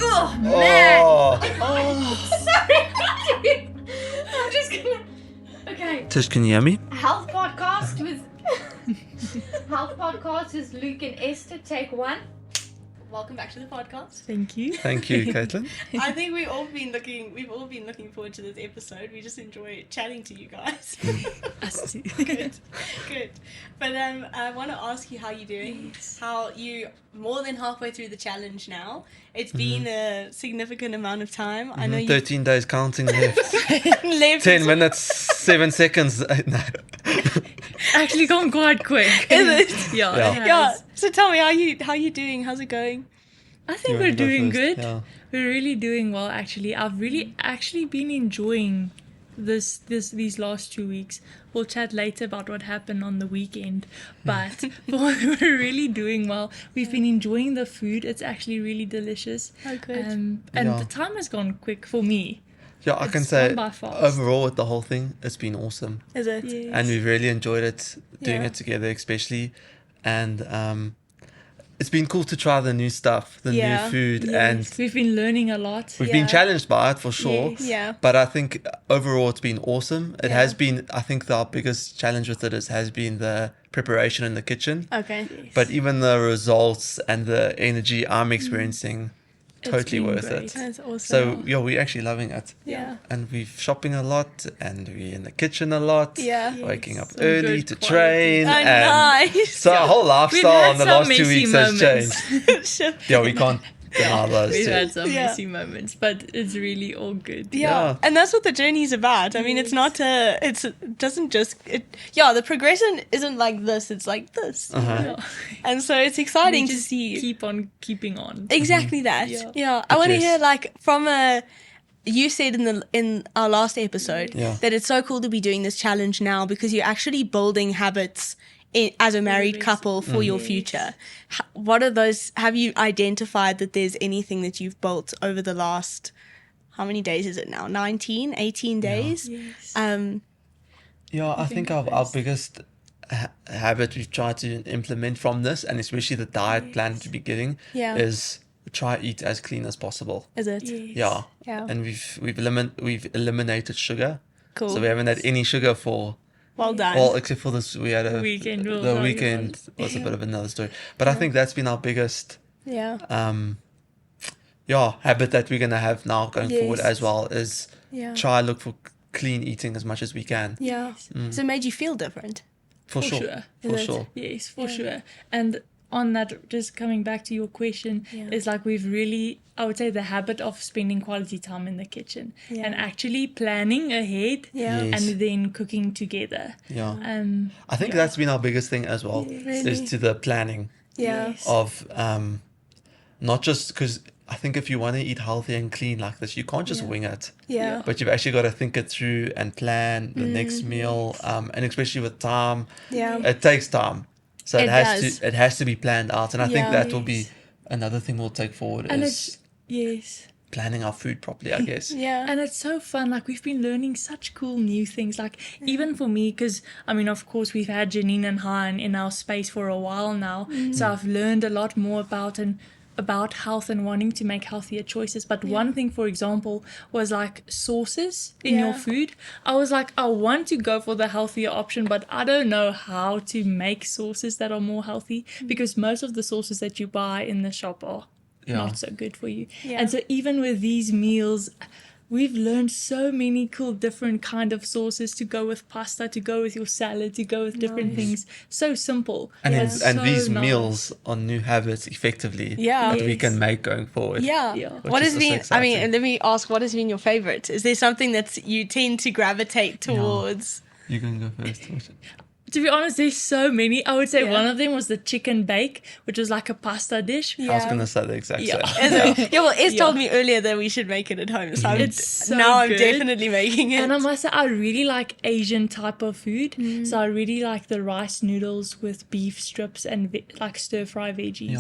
Oh, man. Oh. Sorry. I'm just gonna... Okay. Tish, can you hear me? Health podcast with... Health podcast is Luke and Esther, take 1. Welcome back to the podcast. Thank you. Thank you, Caitlin. I think we've all been looking forward to this episode. We just enjoy chatting to you guys. Us too. Good. But I want to ask you how you're doing. Yes. How you more than halfway through the challenge now. It's been a significant amount of time. I know you 13 days counting left. left 10 minutes, 7 seconds. No. Actually gone quite quick. Is it? Yeah. Yeah. It has. Yeah. So tell me how you doing? How's it going? I You think wanna we're go doing first? good. Yeah. We're really doing well actually. I've really actually been enjoying these last 2 weeks. We'll chat later about what happened on the weekend. But we're really doing well. We've been enjoying the food. It's actually really delicious. Oh, good. And Yeah. the time has gone quick for me. Yeah, I can It's say gone by fast. overall with the whole thing, it's been awesome. Is it? Yes. And we've really enjoyed it, doing Yeah. it together especially. And it's been cool to try the new stuff, the Yeah. new food. Yes. And We've been learning a lot. we've Yeah. been challenged by it for sure. Yes. Yeah. But I think overall it's been awesome. It Yeah. has been, I think our biggest challenge with it has been the preparation in the kitchen. Okay. But even the results and the energy I'm experiencing, It's totally been worth great. it. That's awesome. So yeah, we're actually loving it. yeah. And we're shopping a lot and we're in the kitchen a lot. Yeah. Waking up Some early good to quality train. Oh, and nice. so our whole We've lifestyle had in the some last 2 messy weeks has moments. changed. Yeah, we can't deny those We've too. had some Yeah. messy moments, but it's really all good. Yeah. And that's what the journey is about. I mean, it's not the progression isn't like this, it's like this. Uh-huh. Yeah. And so it's exciting We to just see. keep on keeping on. Exactly that. Yeah. Yeah. I want to yes. hear like from you said in our last episode Yeah. that it's so cool to be doing this challenge now because you're actually building habits as a married Yes. couple for your future. What are those? Have you identified that there's anything that you've built over the last, how many days is it now? 19, 18 days? Yes. Yeah, I think our biggest habit we've tried to implement from this, and especially the diet plan at the beginning, Yeah. is try eat as clean as possible. Is it? Yes. Yeah. Yeah. And we've eliminated sugar. Cool. So we haven't had any sugar for, Well done. well, except for this, we had a Weekend, we'll the tell you weekend was a bit of another story. But I think that's been our biggest yeah. habit that we're gonna have now going forward Yes. as well, is Yeah. try look for clean eating as much as we can. Yeah. So it made you feel different. For For sure. sure. For Is it? sure. Yes, for sure. And on that, just coming back to your question, Yeah. is like we've really, I would say, the habit of spending quality time in the kitchen Yeah. and actually planning ahead Yeah. Yes. and then cooking together. Yeah. I think yeah. that's been our biggest thing as well, Really? is to the planning Yeah. Yes. of not just because I think if you want to eat healthy and clean like this, you can't just wing it. Yeah. But you've actually got to think it through and plan the next meal, and especially with time, Yeah. it takes time. So It does. it has to be planned out, and I think Yeah. that will be another thing we'll take forward And is it's, yes. planning our food properly, I guess. Yeah. And it's so fun. Like, we've been learning such cool new things. Like, even for me, because, I mean, of course, we've had Janine and Han in our space for a while now. So I've learned a lot more about health and wanting to make healthier choices. But one thing, for example, was like sauces in your Yeah. food. I was like, I want to go for the healthier option, but I don't know how to make sauces that are more healthy, because most of the sauces that you buy in the shop are not so good for you. Yeah. And so even with these meals, we've learned so many cool different kind of sauces to go with pasta, to go with your salad, to go with different things. So simple. And but it's- and so these nice. meals are new habits effectively Yeah. that we Yes. can make going forward. Yeah. Yeah. What Which has is also been, I mean, exciting. let me ask, what has been your favorite? Is there something that you tend to gravitate towards? You can go first. To be honest, there's so many. I would say Yeah. one of them was the chicken bake, which was like a pasta dish. I was going to say the exact Yeah. same. Yeah, well, Es Yeah. told me earlier that we should make it at home. So It's so now I'm good. definitely making it. And I must say, I really like Asian type of food. So I really like the rice noodles with beef strips and like stir-fry veggies.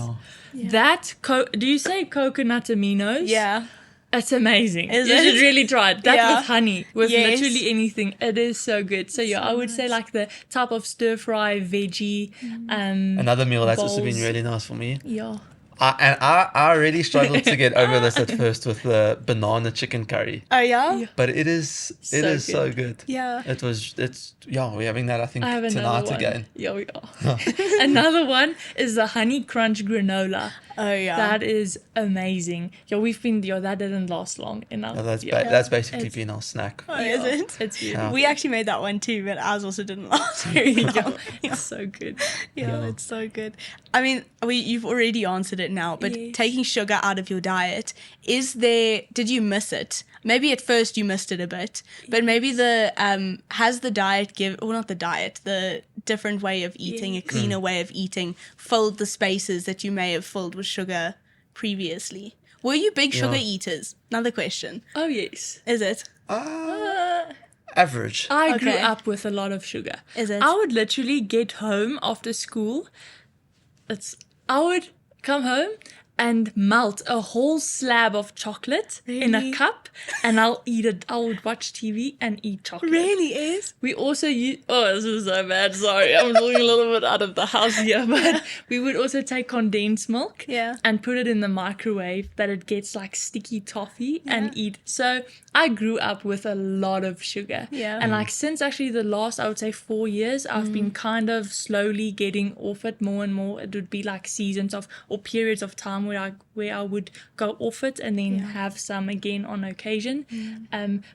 Yeah. That, do you say coconut aminos? Yeah. It's amazing. Is You it? should really try it. That Yeah. with honey, with Yes. literally anything. It is so good. So yeah, I would say like the type of stir fry veggie. Another meal that's also been bowls. really nice for me. Yeah. I really struggled to get over this at first with the banana chicken curry. Oh yeah? But it is so good. Yeah. We're having that I think I have another tonight one. again. Yeah, we are. Another one is the honey crunch granola. Oh yeah. That is amazing. Yeah, that didn't last long enough. That's basically It's- been our snack. Oh, is it? It's good. Yeah. We actually made that one too, but ours also didn't last very Yeah, long. it's so good. Yeah, it's so good. I mean, you've already answered it now, but Yes. taking sugar out of your diet, did you miss it? Maybe at first you missed it a bit, but maybe has the different way of eating, a cleaner way of eating, filled the spaces that you may have filled with sugar previously? Were you big sugar Yeah. eaters? Another question. Oh, yes. Is it? Average. I grew Okay. up with a lot of sugar. Is it? I would literally get home after school. I would come home and melt a whole slab of chocolate in a Really? cup, and I'll eat it. I would watch TV and eat chocolate. Really is? We also use. Oh, this is so bad. Sorry, I'm talking a little bit out of the house here, but we would also take condensed milk, Yeah. and put it in the microwave that it gets like sticky toffee and eat. So I grew up with a lot of sugar, Yeah. and like since actually the last, I would say 4 years, I've been kind of slowly getting off it more and more. It would be like seasons or periods of time where I would go off it and then have some again on occasion.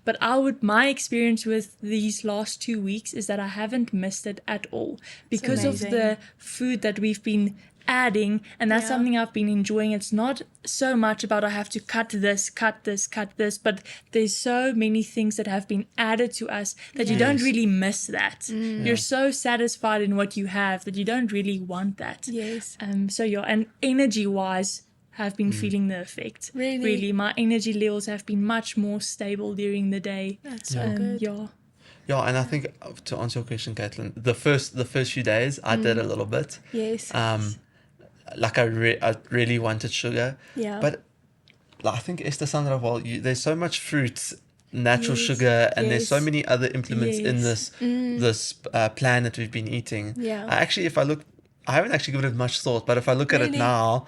But my experience with these last 2 weeks is that I haven't missed it at all because of amazing. the food that we've been adding, and that's something I've been enjoying. It's not so much about I have to cut this, but there's so many things that have been added to us that you don't really miss that. You're so satisfied in what you have that you don't really want that. Yes. And energy wise have been feeling the effect. Really? My energy levels have been much more stable during the day. That's so good. Yeah. Yeah, and I think to answer your question, Caitlin, the first few days I did a little bit. Yes. Like I really wanted sugar. Yeah. But like, I think Esther summed it up well. There's so much fruit, natural Yes, sugar, and there's so yes. many other implements in Yes. this plan that we've been eating. Yeah. I haven't actually given it much thought, but if I look at it Really? now,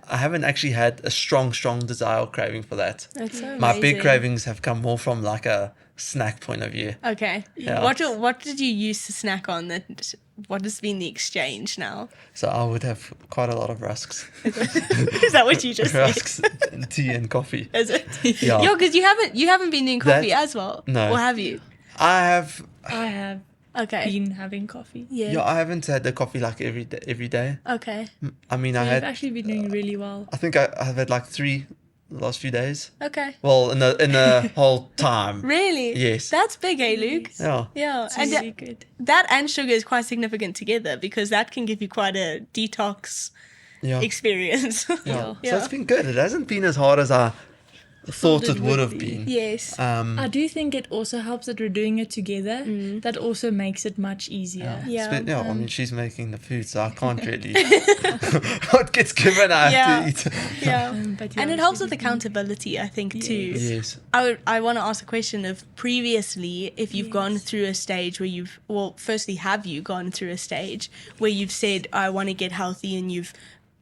I haven't actually had a strong desire or craving for that. That's so My big amazing. cravings have come more from like a snack point of view. Okay. Yeah. What did you use to snack on? What has been the exchange now? So I would have quite a lot of rusks. Is that what you just said? Rusks and tea and coffee. Is it? Yeah. Yo, because you haven't been doing coffee That- as well. no. Or have you? I have I have Okay. been having coffee. Yeah. I haven't had the coffee like every day. Okay. I mean, You've actually been doing really well. I think I've had like 3 the last few days. Okay. Well, in the whole time. Really? Yes. That's big, eh, Luke? Yeah. Yeah. It's And really good. that and sugar is quite significant together because that can give you quite a detox Yeah. experience. Yeah. Yeah. So it's been good. It hasn't been as hard as I thought it would have be. been. Yes. I do think it also helps that we're doing it together. That also makes it much easier. Yeah. I mean, she's making the food, so I can't really. What gets given, I have to eat. Yeah. But And yeah, it helps with accountability, I think, too. Yes. I want to ask a question of previously, if you've gone through a stage where firstly, have you gone through a stage where you've said, I want to get healthy, and you've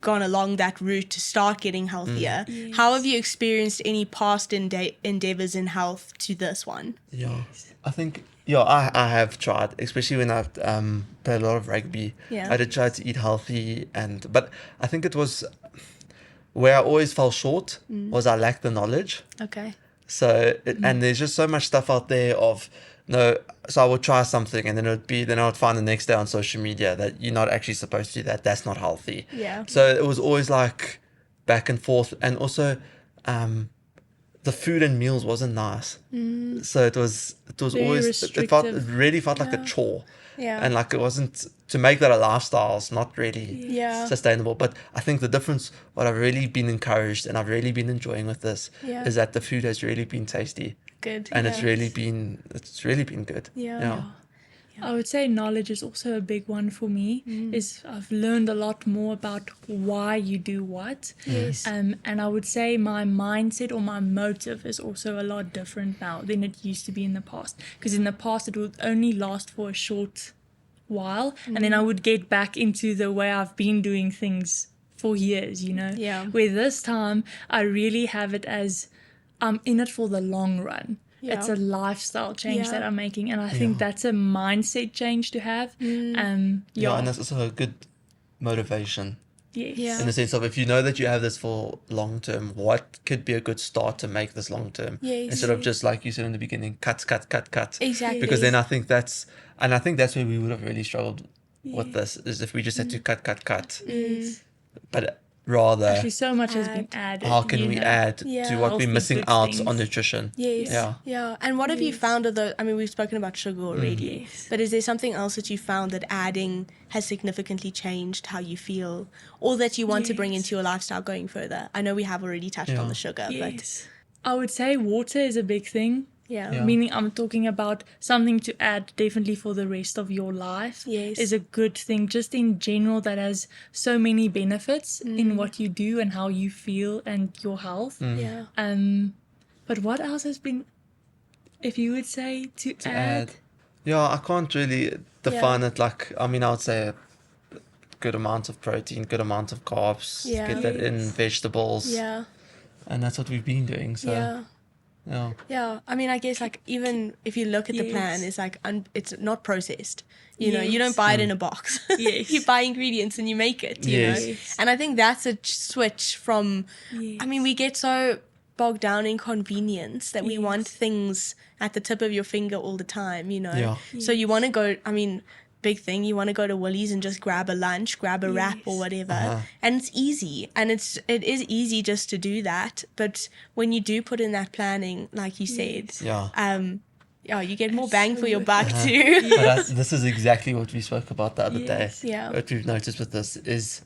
gone along that route to start getting healthier? Yes. How have you experienced any past endeavors in health to this one? Yeah. I think, I have tried, especially when I've played a lot of rugby. Yeah. I did try to eat healthy, but I think it was where I always fell short was I lacked the knowledge. Okay. So, and there's just so much stuff out there so I would try something and then I would find the next day on social media that you're not actually supposed to do that. That's not healthy. Yeah. So it was always like back and forth. And also, the food and meals wasn't nice. So it was Very always, it really felt like a chore. Yeah. And like it wasn't, to make that a lifestyle is not really Yeah. sustainable. But I think the difference, what I've really been encouraged and I've really been enjoying with this Yeah. is that the food has really been tasty. Good. And yeah. it's really been good. Yeah. I would say knowledge is also a big one for me. Is I've learned a lot more about why you do what. Yes. And I would say my mindset or my motive is also a lot different now than it used to be in the past. Because in the past it would only last for a short while, and then I would get back into the way I've been doing things for years, you know. Yeah. Where this time I really have it as I'm in it for the long run. Yeah. It's a lifestyle change Yeah. that I'm making, and I think that's a mindset change to have. And that's also a good motivation. Yes. Yeah. In the sense of, if you know that you have this for long term, what could be a good start to make this long term? Yes. Instead of just, like you said in the beginning, cut. Exactly. Because then I think that's where we would have really struggled with this, is if we just had to cut. Yes. But rather, Actually, so much has been Add. added. how can you we know. add to Yeah. what we're Healthy, missing good out things. on nutrition? Yes. Yeah. Yeah. And what have you found of the, I mean, we've spoken about sugar already, Yes. but is there something else that you found that adding has significantly changed how you feel, or that you want to bring Yes. into your lifestyle going further? I know we have already touched on the sugar, Yes. I would say water is a big thing. Yeah. Meaning I'm talking about something to add definitely for the rest of your life. Yes. Is a good thing just in general, that has so many benefits in what you do and how you feel and your health. Yeah. But what else has been, if you would say, to To add? Yeah, I can't really define it. Like, I mean, I would say a good amount of protein, good amount of carbs, Yeah. get that in, Yes. vegetables. Yeah. And that's what we've been doing. So, Yeah. yeah. Yeah, I mean, I guess like even if you look at the plan, Yes. it's like it's not processed. You know, you Yes. don't buy it in a box. Yes. You buy ingredients and you make it. You Yes. know, Yes. and I think that's a switch from. Yes. I mean, we get so bogged down in convenience that we want Yes. things at the tip of your finger all the time. You know, Yeah. so you want to go. I mean. Big thing, you want to go to Woolies and just grab a lunch, grab a wrap or Yes. whatever, and it's easy, and it is easy just to do that. But when you do put in that planning, like you said, Yeah. you get more bang for your buck Uh-huh. too. But this is exactly what we spoke about the other Yes. day. Yeah. What we've noticed with this is,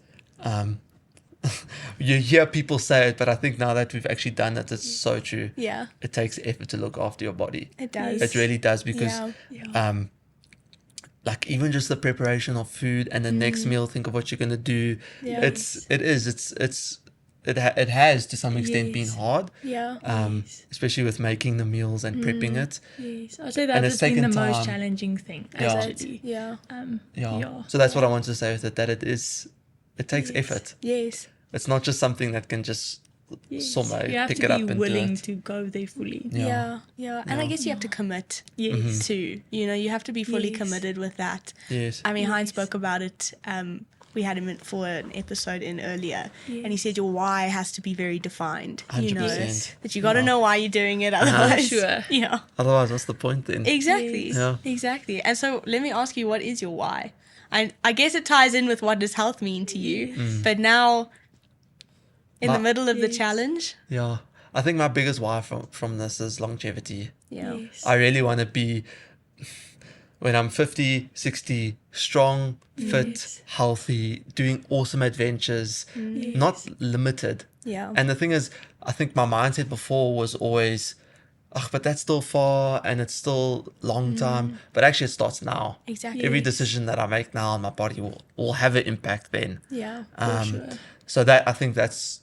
you hear people say it, but I think now that we've actually done it, it's so true. Yeah, It takes effort to look after your body. it does. It really does, because Yeah. like even just the preparation of food and the next meal, think of what you're gonna do. Yeah. It has to some extent been Yes. hard. Yeah. Especially with making the meals and prepping it. Yes, I'd say And that it's has been the taken most time. challenging thing. Yeah. Actually. Yeah. Yeah. So that's what I wanted to say with it, that it takes effort. Yes. It's not just something that can just somehow You have pick to it up be and do willing it. to go there fully. Yeah. Yeah. And I guess you have to commit Yes. too. You know, you have to be fully Yes. committed with that. Yes. I mean, Heinz Yes. spoke about it. We had him in for an episode in earlier, and he Yes. said your why has to be very defined. You know, 100%. that you got to Yeah. know why you're doing it. Otherwise, Sure. yeah, Otherwise, what's the point then? exactly, Yes. Yeah. exactly. And so, let me ask you, what is your why? I guess it ties in with what does health mean to you. But now, in the My- middle of the Yes. challenge, Yeah. I think my biggest why from this is longevity. yeah, Yes. I really want to be, when I'm 50, 60, strong, fit, Yes. healthy, doing awesome adventures, not limited. yeah, And the thing is, I think my mindset before was always, oh, but that's still far and it's still long time. But actually, it starts now. exactly, Every Yes. decision that I make now on my body will have an impact then. yeah, Sure. So that, I think that's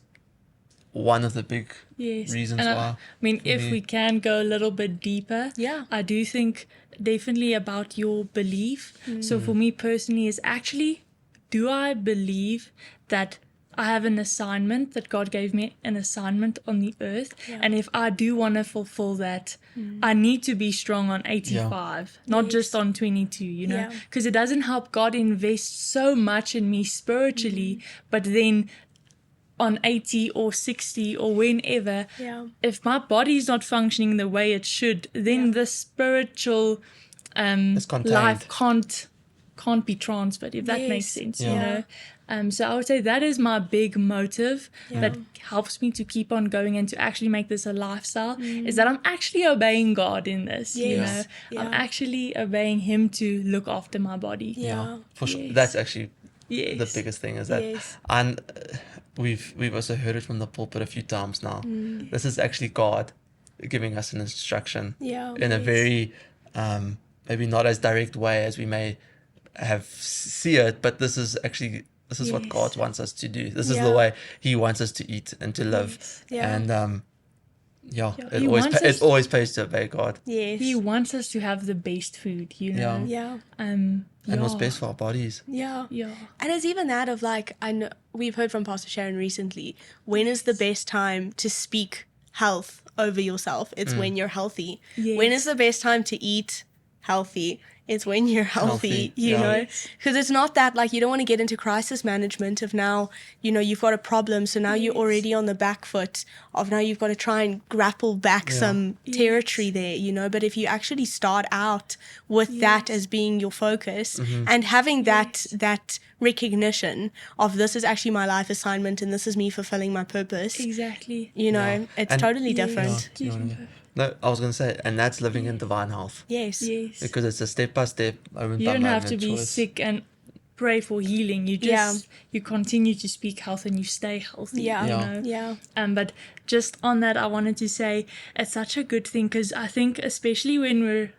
one of the big Yes. reasons And why. I mean, for if me. we can go a little bit deeper, Yeah. I do think definitely about your belief. So for me personally, is actually, do I believe that I have an assignment, that God gave me an assignment on the earth? And if I do want to fulfill that, I need to be strong on 85, not just on 22, you know? Yeah. Because it doesn't help God invest so much in me spiritually, but then on 80 or 60 or whenever, Yeah. if my body's not functioning the way it should, then the spiritual It's contained. life can't be transferred, if that makes Yes. sense, Yeah. you know. So I would say that is my big motive that helps me to keep on going and to actually make this a lifestyle, is that I'm actually obeying God in this, you know. Yes. I'm Yeah. actually obeying Him to look after my body. Yeah. For sure. Yes. That's actually Yes. the biggest thing, is that, Yes. and we've also heard it from the pulpit a few times now. This is actually God giving us an instruction Yeah. in a very maybe not as direct way as we may have see it, but this is what Yes. God wants us to do. This is Yeah. the way He wants us to eat and to live. Yes. Yeah. And Yeah, Yeah. it He always wants it us- always pays to obey God, Yes. He wants us to have the best food, you know. Yeah. and what's Yeah. best for our bodies. Yeah. Yeah. And it's even that of like, I know we've heard from Pastor Sharon recently, when is the best time to speak health over yourself? It's when you're healthy. When is Yes. the best time to eat healthy? It's when you're healthy, Healthy, you yeah. know? Because it's not that like you don't want to get into crisis management of now, you know, you've got a problem. So now you're Yes. already on the back foot of now you've got to try and grapple back Yeah. some territory there, you know? But if you actually start out with that Yes. as being your focus Mm-hmm. and having Yes. that recognition of this is actually my life assignment and this is me fulfilling my purpose, Exactly. you know, Yeah. it's And- totally Yes. different. You wanna go? No, I was gonna say, and that's living in divine health, Yes. Yes. because it's a step by step, moment You by don't moment have to be choice. sick and pray for healing. You just you continue to speak health and you stay healthy. Yeah. You Yeah. know. Yeah. But just on that, I wanted to say it's such a good thing because I think especially when we're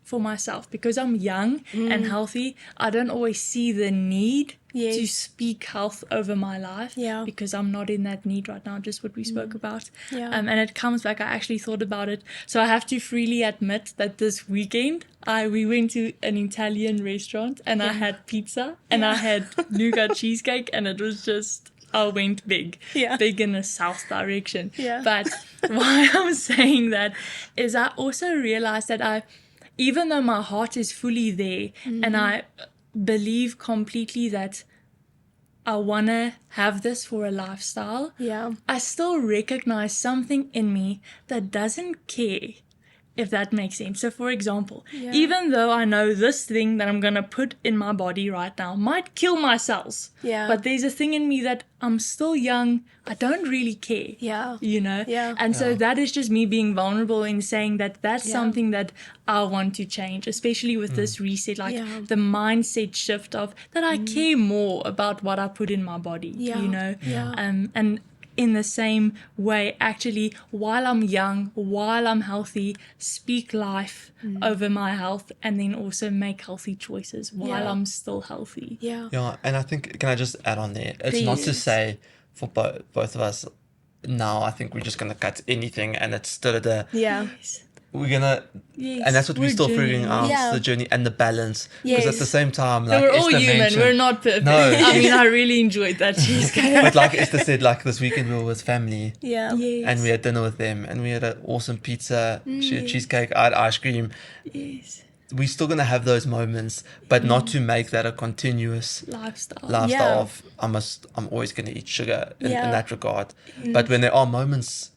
for myself because I'm young and healthy, I don't always see the need to Yes. speak health over my life. Yeah. Because I'm not in that need right now. Just what we spoke about. Yeah. And it comes back. I actually thought about it, so I have to freely admit that this weekend we went to an Italian restaurant and I had pizza and I had nougat cheesecake and it was just. I went big, Yeah. big in the south direction. Yeah. But why I'm saying that is I also realized that even though my heart is fully there and I believe completely that I want to have this for a lifestyle, Yeah. I still recognize something in me that doesn't care, if that makes sense. So, for example, Yeah. even though I know this thing that I'm going to put in my body right now might kill my cells, Yeah. but there's a thing in me that I'm still young, I don't really care. Yeah. You know? Yeah. And so Yeah. that is just me being vulnerable in saying that that's Yeah. something that I want to change, especially with this reset, like Yeah. the mindset shift of that I care more about what I put in my body, Yeah. you know? Yeah. And in the same way, actually, while I'm young, while I'm healthy, speak life over my health and then also make healthy choices while Yeah. I'm still healthy. Yeah. Yeah, and I think, can I just add on there? It's not to Please. say for both of us, now I think we're just going to cut anything and it's still Yeah. Yes. we're going to, Yes. and that's what we're still figuring journeying. out, Yeah. the journey and the balance. Because at Yes. the same time, So like we're all Esther human. mentioned- We're not perfect. No, I mean, yes. I really enjoyed that cheesecake. But like Esther said, like this weekend we were with family Yeah. Yes. and we had dinner with them and we had an awesome pizza, she had Yes. cheesecake, I had ice cream. Yes. We're still going to have those moments, but not to make that a continuous Lifestyle. lifestyle Yeah. of I'm always going to eat sugar in Yeah. that regard. But when there are moments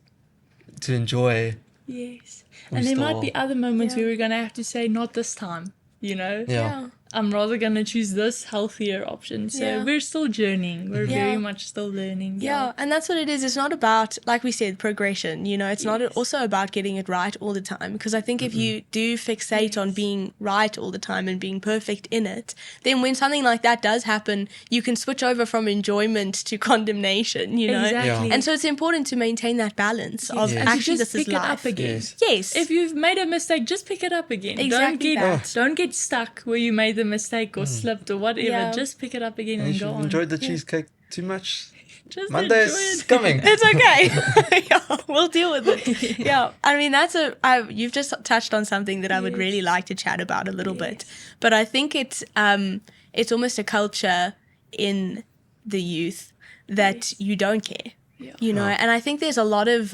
to enjoy, Yes. We And there might still- be other moments Yeah. where we're going to have to say, not this time, you know? yeah. I'm rather going to choose this healthier option. So Yeah. we're still journeying. We're Yeah. very much still learning. Yeah, and that's what it is. It's not about, like we said, progression. You know, it's not also about getting it right all the time. Because I think if you do fixate on being right all the time and being perfect in it, then when something like that does happen, you can switch over from enjoyment to condemnation, you know? Exactly. Yeah. And so it's important to maintain that balance of Yes. And to actually just this is pick it life. up again. Yes. Yes. If you've made a mistake, just pick it up again. Exactly that. Don't get stuck where you made the mistake or slipped or whatever. Yeah. Just pick it up again And and if go you've on. enjoyed the cheesecake too much, Just Monday's enjoy it. coming. It's okay. Yeah, we'll deal with it. Yeah, I mean you've just touched on something that I would really like to chat about a little bit, but I think it's almost a culture in the youth that you don't care, you know, and I think there's a lot of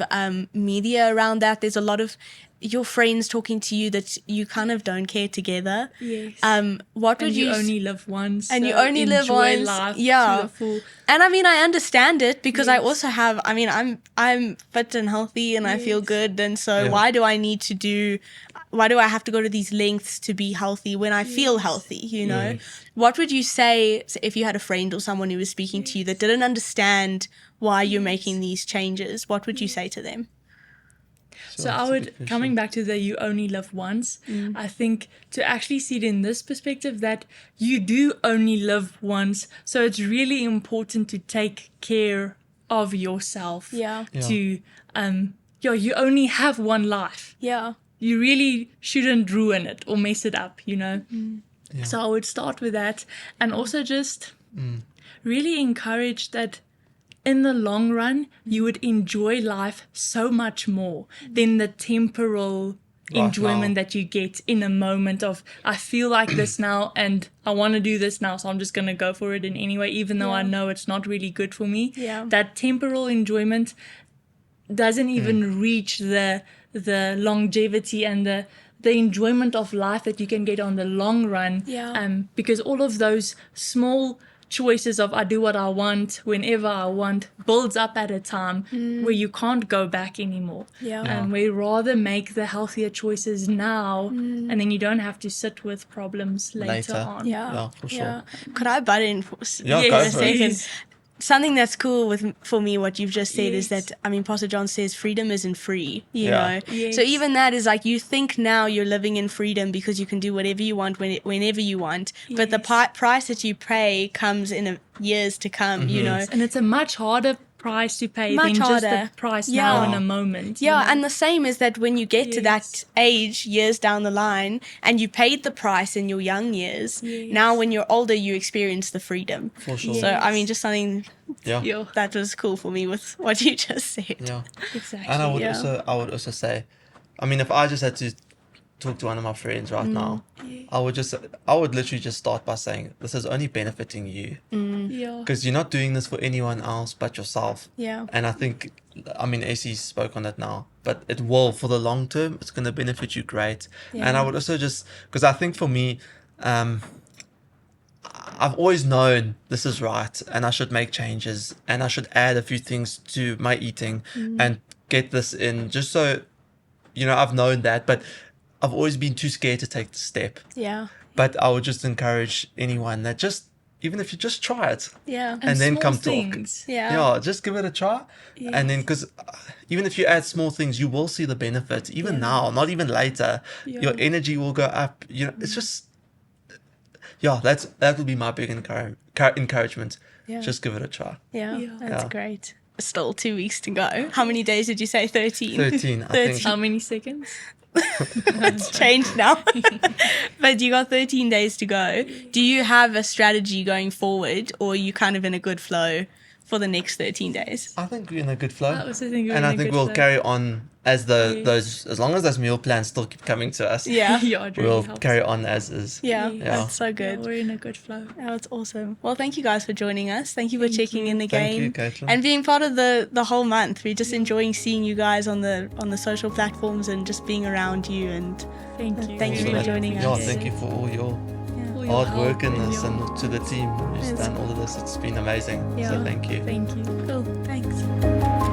media around that. There's a lot of your friends talking to you that you kind of don't care together. Yes. What And would you only live once. And you so only live enjoy once, life yeah. to the full. And I mean, I understand it because I Yes. also have, I mean, I'm fit and healthy and I feel Yes. good. And so Yeah. why do I have to go to these lengths to be healthy when I feel healthy, you know? What would you say if you had a friend or someone who was speaking to you that didn't understand why you're making these changes? What would you say to them? So I would, coming back to the you only live once, I think to actually see it in this perspective that you do only live once. So it's really important to take care of yourself. Yeah. To, you only have one life. Yeah. You really shouldn't ruin it or mess it up, you know? So I would start with that and also just really encourage that in the long run, you would enjoy life so much more than the temporal Right enjoyment now. that you get in a moment of, I feel like this now and I want to do this now, so I'm just going to go for it in any way, even though I know it's not really good for me. Yeah. That temporal enjoyment doesn't even reach the longevity and the enjoyment of life that you can get on the long run. Because all of those small choices of I do what I want whenever I want builds up at a time where you can't go back anymore. We rather make the healthier choices now, and then you don't have to sit with problems later on. Yeah, for sure. Could I butt in for Yeah, for go a for it. second? Please. Something that's cool for me, what you've just said, is Yes. that, I mean, Pastor John says freedom isn't free, you Yeah. know? Yes. So even that is like, you think now you're living in freedom because you can do whatever you want whenever you want, but the Yes. price that you pay comes in years to come, you know? And it's a much harder price to pay Much than just harder. the price Yeah. now in a moment. Yeah, you know? and the same is that when you get to that Yes. age, years down the line, and you paid the price in your young years, Yes. now when you're older, you experience the freedom. For sure. So, I mean, just something Yeah. Yeah, that was cool for me with what you just said. Yeah. exactly. And I would Yeah. also say, I mean, if I just had to talk to one of my friends right now, I would literally just start by saying, this is only benefiting you, Yeah. because you're not doing this for anyone else but yourself. Yeah. And I think, I mean, Essie spoke on that now, but it will, for the long term, it's going to benefit you great. And I would also just, because I think for me, I've always known this is right and I should make changes and I should add a few things to my eating and get this in, just so, you know, I've known that, but I've always been too scared to take the step. Yeah. But I would just encourage anyone that even if you just try it, Yeah. and then small come things. talk. Yeah. Yeah, just give it a try. And then, because even if you add small things, you will see the benefit. Even now, not even later. Your energy will go up. You know, it's just, that will be my big encouragement. Yeah. Just give it a try. Yeah. Yeah. That's Yeah. great. Still 2 weeks to go. How many days did you say? 13? 13, I think. How many seconds? It's changed now. But you got 13 days to go. Do you have a strategy going forward, or are you kind of in a good flow for the next 13 days? I think we're in a good flow. I also think we're And in I a think good we'll flow. carry on as as long as those meal plans still keep coming to us. Yeah. Yeah, it really We'll helps. carry on as is. Yeah. Yeah. That's so Yeah, good. we're in a good flow. Oh, that's awesome. Well, thank you guys for joining us. Thank you for checking in Thank again you, Caitlin. and being part of the whole month. We're just enjoying seeing you guys on the social platforms and just being around you. And Thank you. Thank you We for really joining Yeah, us. thank you for all your for your hard work help in and this your- and to the team who's Yes. done all of this. It's been amazing. Yeah. So thank you. Thank you. cool. Thanks.